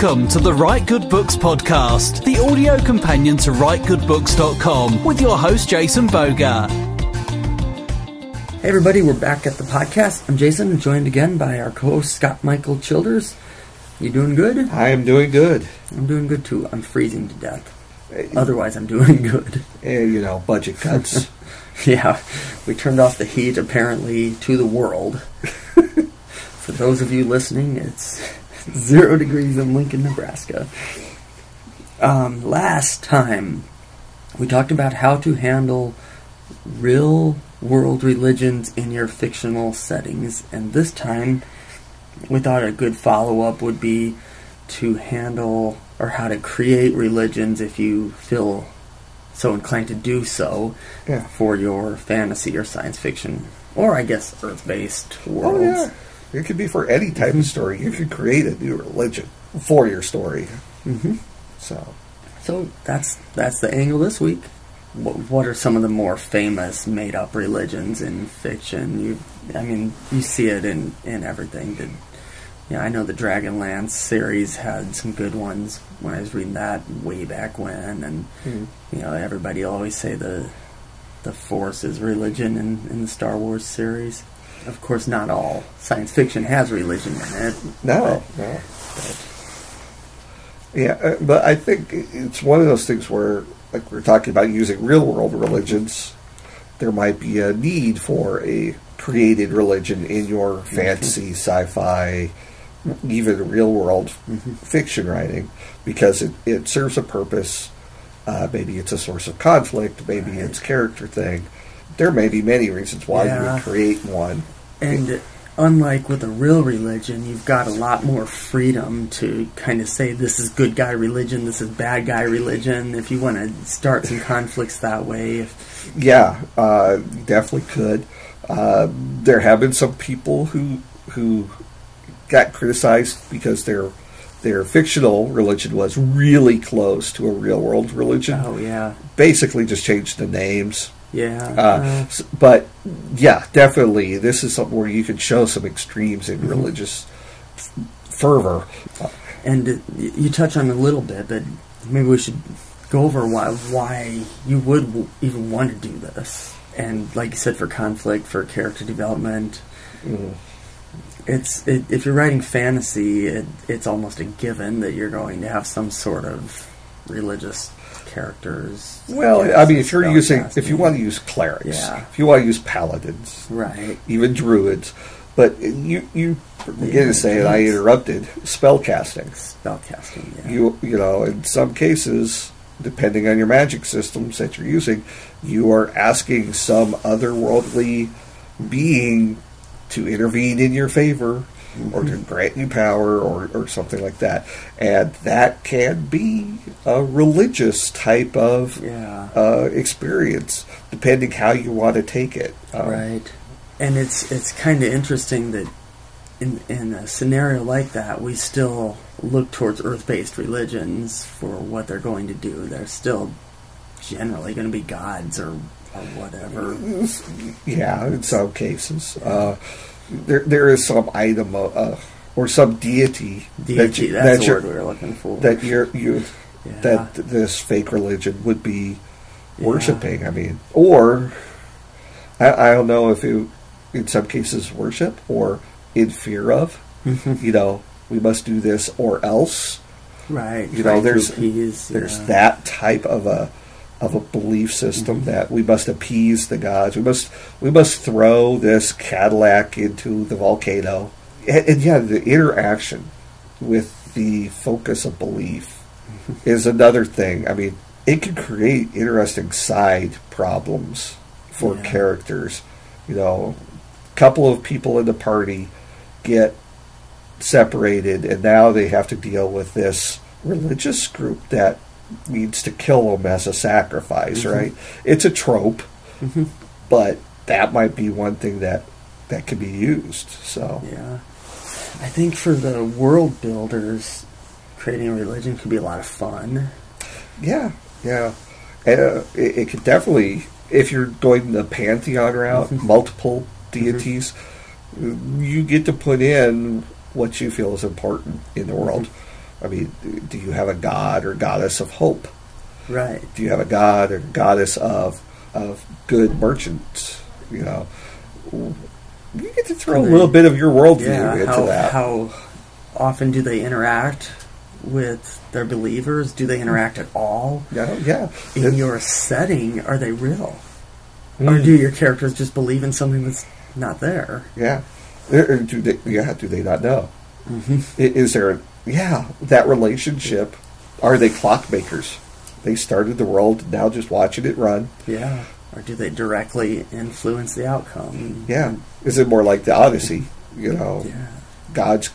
Welcome to the Write Good Books podcast, the audio companion to WriteGoodBooks.com, with your host, Jason Bougger. Hey everybody, we're back at the podcast. I'm Jason, joined again by our co-host, Scott Michael Childers. You doing good? I am doing good. I'm doing good too. I'm freezing to death. Otherwise, I'm doing good. And, budget cuts. Yeah, we turned off the heat, apparently, to the world. For those of you listening, it's 0 degrees in Lincoln, Nebraska. Last time, we talked about how to handle real-world religions in your fictional settings. And this time, we thought a good follow-up would be to handle, or how to create religions if you feel so inclined to do so, for your fantasy or science fiction, or I guess Earth-based worlds. Oh, yeah. It could be for any type of story. You could create a new religion for your story. Mm-hmm. So that's the angle this week. What are some of the more famous made-up religions in fiction? You see it in everything. I know the Dragonlance series had some good ones when I was reading that way back when, and everybody always say the Force is religion in the Star Wars series. Of course, not all science fiction has religion in it. No. But I think it's one of those things where, like we're talking about using real-world religions, there might be a need for a created religion in your fantasy, sci-fi, even real-world fiction writing, because it serves a purpose. Maybe it's a source of conflict, maybe it's a character thing. There may be many reasons why you would create one. And unlike with a real religion, you've got a lot more freedom to kind of say this is good guy religion, this is bad guy religion, if you want to start some conflicts that way. Definitely could. There have been some people who got criticized because their fictional religion was really close to a real-world religion. Oh, yeah. Basically just changed the names. Yeah. But, definitely, this is something where you can show some extremes in religious fervor. And you touch on it a little bit, but maybe we should go over why you would even want to do this. And like you said, for conflict, for character development, if you're writing fantasy, it's almost a given that you're going to have some sort of religious characters. Well, if you want to use clerics, if you want to use paladins, right, even druids, but you forget to say, and I interrupted, spellcasting. In some cases, depending on your magic systems that you're using, you are asking some otherworldly being to intervene in your favor, or to grant you power, or something like that. And that can be a religious type of experience, depending how you want to take it. Right. And it's kind of interesting that in a scenario like that, we still look towards Earth-based religions for what they're going to do. They're still generally going to be gods or whatever. Yeah, in some cases. There is some item or some deity that's the word we were looking for, that that this fake religion would be worshiping. Or I don't know if it, in some cases, worship or in fear of. We must do this or else. Right. There's that type of a belief system that we must appease the gods. We must throw this Cadillac into the volcano. And the interaction with the focus of belief is another thing. It can create interesting side problems for characters. A couple of people in the party get separated, and now they have to deal with this religious group that needs to kill them as a sacrifice, right? It's a trope, but that might be one thing that can be used. So I think for the world builders, creating a religion could be a lot of fun. And it could definitely, if you're going the pantheon route, multiple deities, you get to put in what you feel is important in the world. I mean, do you have a god or goddess of hope? Right. Do you have a god or goddess of good merchants? You know, you get to throw a little bit of your worldview into that. How often do they interact with their believers? Do they interact at all? Yeah. In your setting, are they real? Or do your characters just believe in something that's not there? Yeah. Do they not know? Mm-hmm. Is there, that relationship? Are they clockmakers? They started the world, now just watching it run. Yeah. Or do they directly influence the outcome? Yeah. Is it more like the Odyssey? You know, gods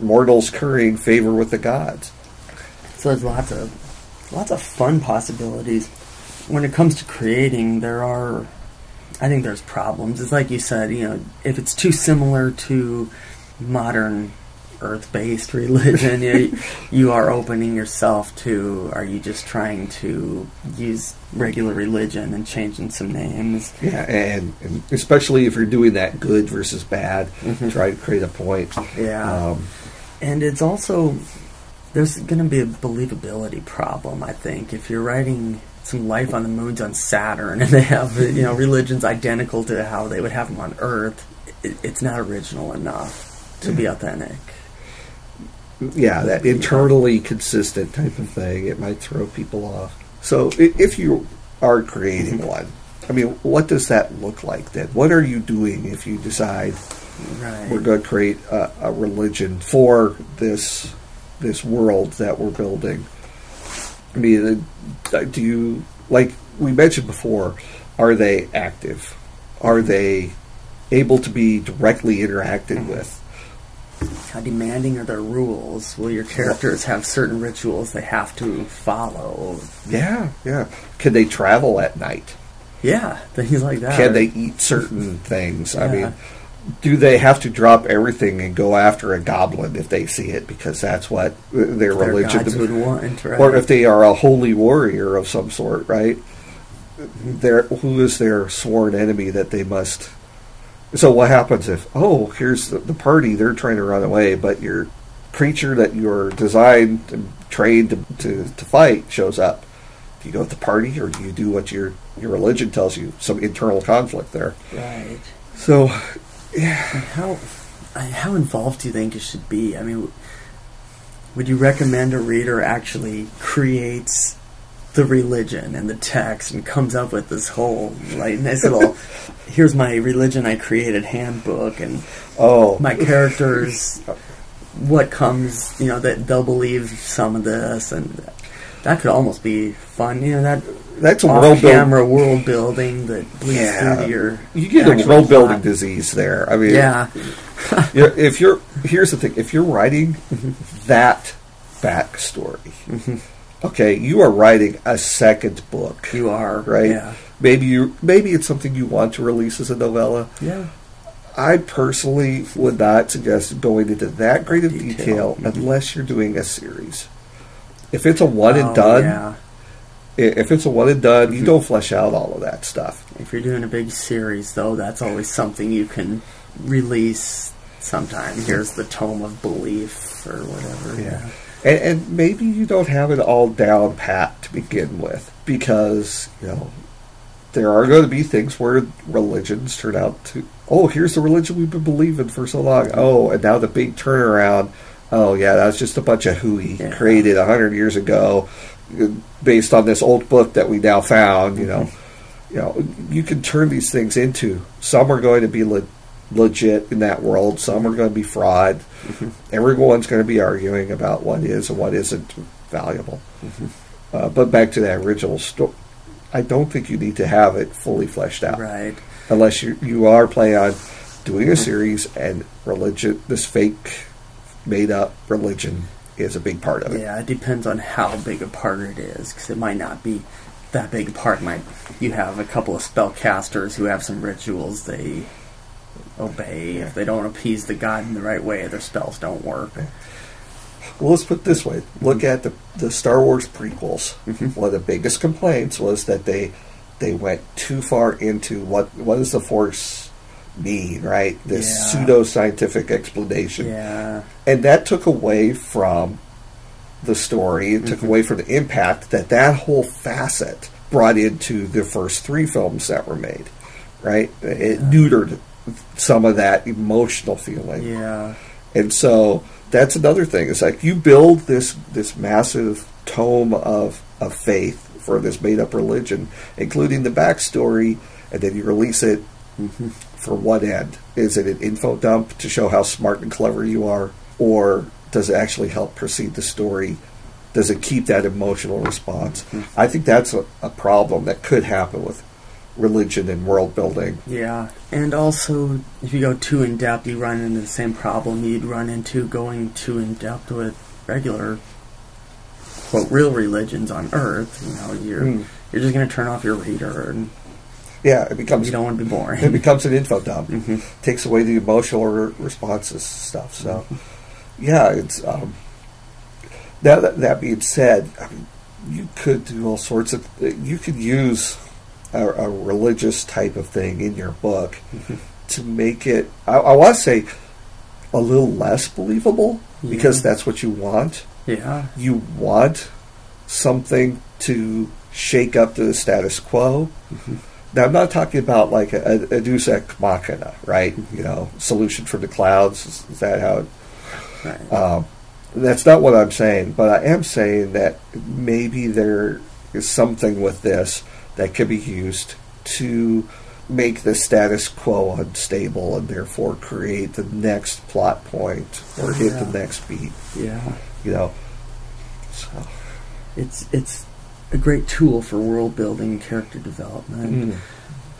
mortals currying favor with the gods. So there's lots of fun possibilities. When it comes to creating, I think there's problems. It's like you said, you know, if it's too similar to modern earth-based religion, you are opening yourself to, are you just trying to use regular religion and changing some names? Yeah, and especially if you're doing that good versus bad, try to create a point. Yeah. And it's also, there's going to be a believability problem, I think. If you're writing some life on the moons on Saturn and they have, you know, religions identical to how they would have them on Earth, it's not original enough to be authentic. Yeah, that internally consistent type of thing, it might throw people off. So if you are creating one, I mean, what does that look like then? What are you doing if you decide we're going to create a religion for this world that we're building? I mean, do you, like we mentioned before, are they active? Are they able to be directly interacted with? How demanding are their rules? Will your characters have certain rituals they have to follow? Yeah. Can they travel at night? Yeah, things like that. Can they eat certain things? I mean, do they have to drop everything and go after a goblin if they see it because that's what their religion would want, right? Or if they are a holy warrior of some sort, right? Who is their sworn enemy that they must... So what happens if, here's the party, they're trying to run away, but your creature that you're designed and trained to fight shows up? Do you go with the party, or do you do what your religion tells you? Some internal conflict there. Right. So, yeah. How involved do you think it should be? I mean, would you recommend a reader actually creates the religion and the text and comes up with this whole nice little here's my religion I created handbook and my characters, what comes, you know, that they'll believe some of this, and that could almost be fun, you know, that's off-camera world building that bleeds through to your you get a world building disease there. I mean, here's the thing, if you're writing that backstory, okay, you are writing a second book. You are, right? Yeah. Maybe it's something you want to release as a novella. Yeah. I personally would not suggest going into that great of detail unless you're doing a series. If it's a one and done, you don't flesh out all of that stuff. If you're doing a big series, though, that's always something you can release sometime. Here's the Tome of Belief or whatever. Yeah. And maybe you don't have it all down pat to begin with, because, you know, there are going to be things where religions turn out to, here's the religion we've been believing for so long. And now the big turnaround, that was just a bunch of hooey created 100 years ago based on this old book that we now found, you know. You know, you can turn these things into, some are going to be legit in that world, some are going to be fraud. Everyone's going to be arguing about what is and what isn't valuable. But back to that original story, I don't think you need to have it fully fleshed out, right? Unless you are planning on doing a series, and religion, this fake made up religion, is a big part of it. Yeah, it depends on how big a part it is, because it might not be that big a part. You have a couple of spellcasters who have some rituals they obey. If they don't appease the god in the right way, their spells don't work. Well, let's put it this way. Look at the Star Wars prequels. One of the biggest complaints was that they went too far into what does the Force mean, right? This pseudo-scientific explanation. Yeah. And that took away from the story. It took away from the impact that whole facet brought into the first 3 films that were made, right? It neutered some of that emotional feeling. Yeah. And so that's another thing. It's like you build this massive tome of faith for this made-up religion, including the backstory, and then you release it for what end? Is it an info dump to show how smart and clever you are? Or does it actually help proceed the story? Does it keep that emotional response? I think that's a problem that could happen with religion and world building. Yeah, and also if you go too in depth, you run into the same problem you'd run into going too in depth with regular, quote, real religions on Earth. You know, you're just going to turn off your reader, and it becomes, you don't want to be boring. It becomes an info dump. Takes away the emotional responses stuff. So, it's now that being said, I mean, you could do all sorts of. You could use a religious type of thing in your book to make it, I want to say, a little less believable, because that's what you want. Yeah. You want something to shake up the status quo. Now, I'm not talking about like a deus ex machina, right? You know, solution from the clouds. Is that how it... Right. That's not what I'm saying, but I am saying that maybe there is something with this that can be used to make the status quo unstable and therefore create the next plot point or hit the next beat. Yeah. You know, so it's a great tool for world building, character development.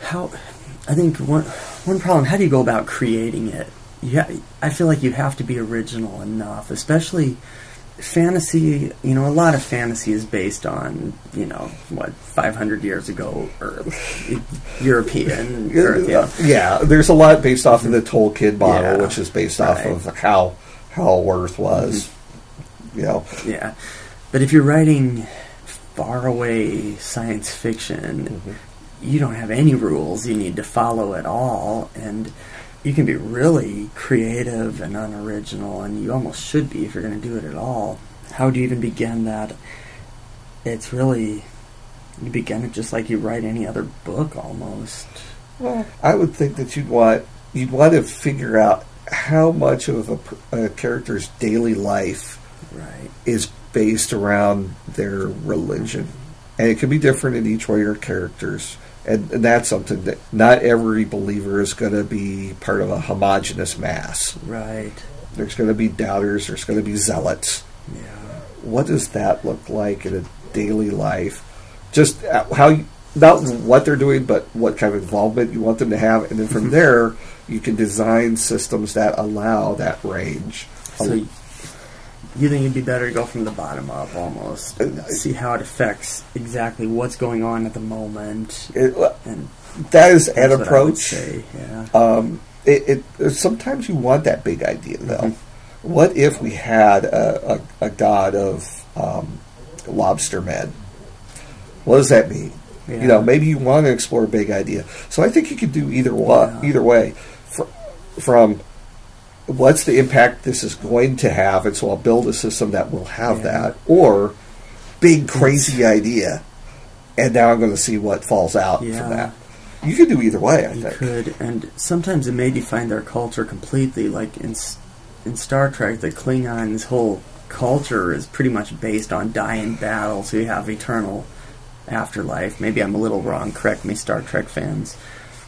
I think one problem, how do you go about creating it? I feel like you have to be original enough, especially fantasy. You know, a lot of fantasy is based on, 500 years ago, or European. Yeah, there's a lot based off of the Tolkien model, which is based off of how Earth was. You know. Yeah, but if you're writing faraway science fiction, you don't have any rules you need to follow at all, and you can be really creative and unoriginal, and you almost should be if you're going to do it at all. How do you even begin that? It's really, you begin it just like you write any other book almost. Well, I would think that you'd want to figure out how much of a character's daily life is based around their religion. And it can be different in each one of your characters. And that's something that not every believer is going to be part of a homogenous mass. Right. There's going to be doubters. There's going to be zealots. Yeah. What does that look like in a daily life? Just not what they're doing, but what kind of involvement you want them to have. And then from there, you can design systems that allow that range. So you think it'd be better to go from the bottom up almost, and see how it affects exactly what's going on at the moment. That is an approach. Say, yeah. Sometimes you want that big idea, though. What if we had a god of lobster men? What does that mean? Yeah. Maybe you want to explore a big idea. So I think you could do either way. From what's the impact this is going to have, and so I'll build a system that will have that, or big crazy idea, and now I'm going to see what falls out from that. You could do either way, I think. You could, and sometimes it may define their culture completely. Like in Star Trek, the Klingons' whole culture is pretty much based on die in battle, so you have eternal afterlife. Maybe I'm a little wrong, correct me, Star Trek fans.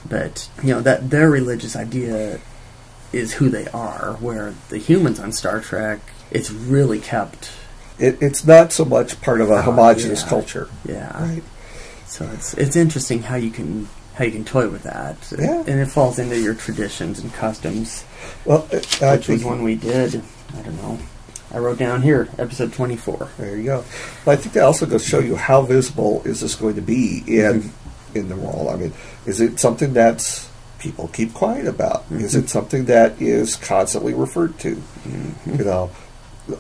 But, that their religious idea is who they are, where the humans on Star Trek, it's really kept... It's not so much part of a homogenous culture. Yeah. Right. So it's interesting how you can toy with that. Yeah. And it falls into your traditions and customs. Well, which was one we did. I don't know. I wrote down here, episode 24. There you go. But I think that also goes to show you how visible is this going to be in the world. I mean, is it something that's people keep quiet about? Is it something that is constantly referred to?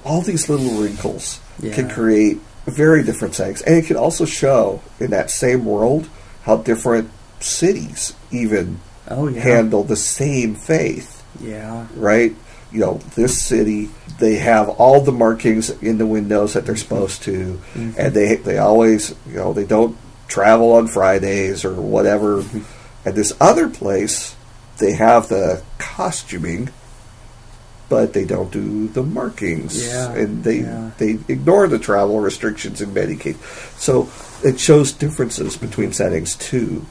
All these little wrinkles can create very different things. And it can also show in that same world how different cities even handle the same faith. Yeah. Right? this city, they have all the markings in the windows that they're supposed to, and they always, they don't travel on Fridays or whatever. And this other place, they have the costuming, but they don't do the markings, and they ignore the travel restrictions in many cases. So it shows differences between settings too.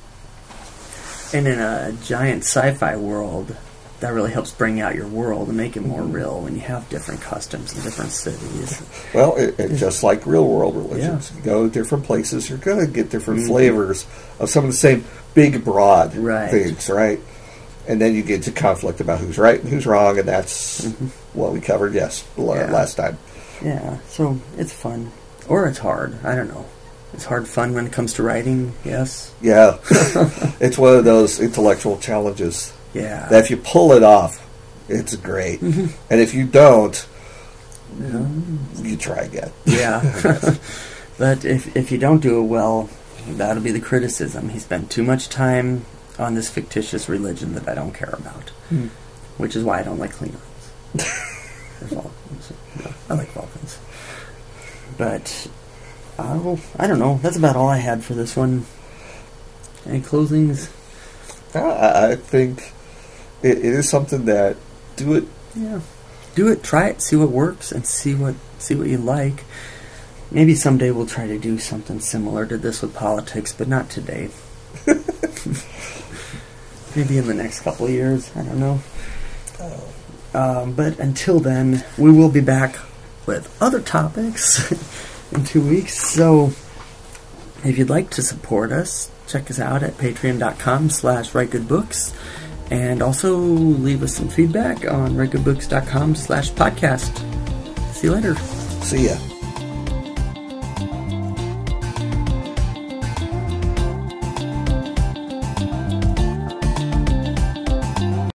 And in a giant sci-fi world, that really helps bring out your world and make it more real when you have different customs in different cities. Well, it's just like real world religions. You go to different places, you're going to get different flavors of some of the same big, broad things, right? And then you get to conflict about who's right and who's wrong, and that's what we covered, last time. Yeah, so it's fun. Or it's hard. I don't know. It's hard fun when it comes to writing, yes? Yeah. It's one of those intellectual challenges. Yeah. That if you pull it off, it's great. And if you don't, you try again. Yeah. But if you don't do it well, that'll be the criticism. He spent too much time on this fictitious religion that I don't care about. Which is why I don't like Klingons. I like Vulcans. But, I don't know. That's about all I had for this one. Any closings? I think it is something that do it. Yeah, do it. Try it. See what works, and see what you like. Maybe someday we'll try to do something similar to this with politics, but not today. Maybe in the next couple of years. I don't know. But until then, we will be back with other topics in 2 weeks. So if you'd like to support us, check us out at patreon.com/writegoodbooks, and also leave us some feedback on writegoodbooks.com/podcast. See you later. See ya.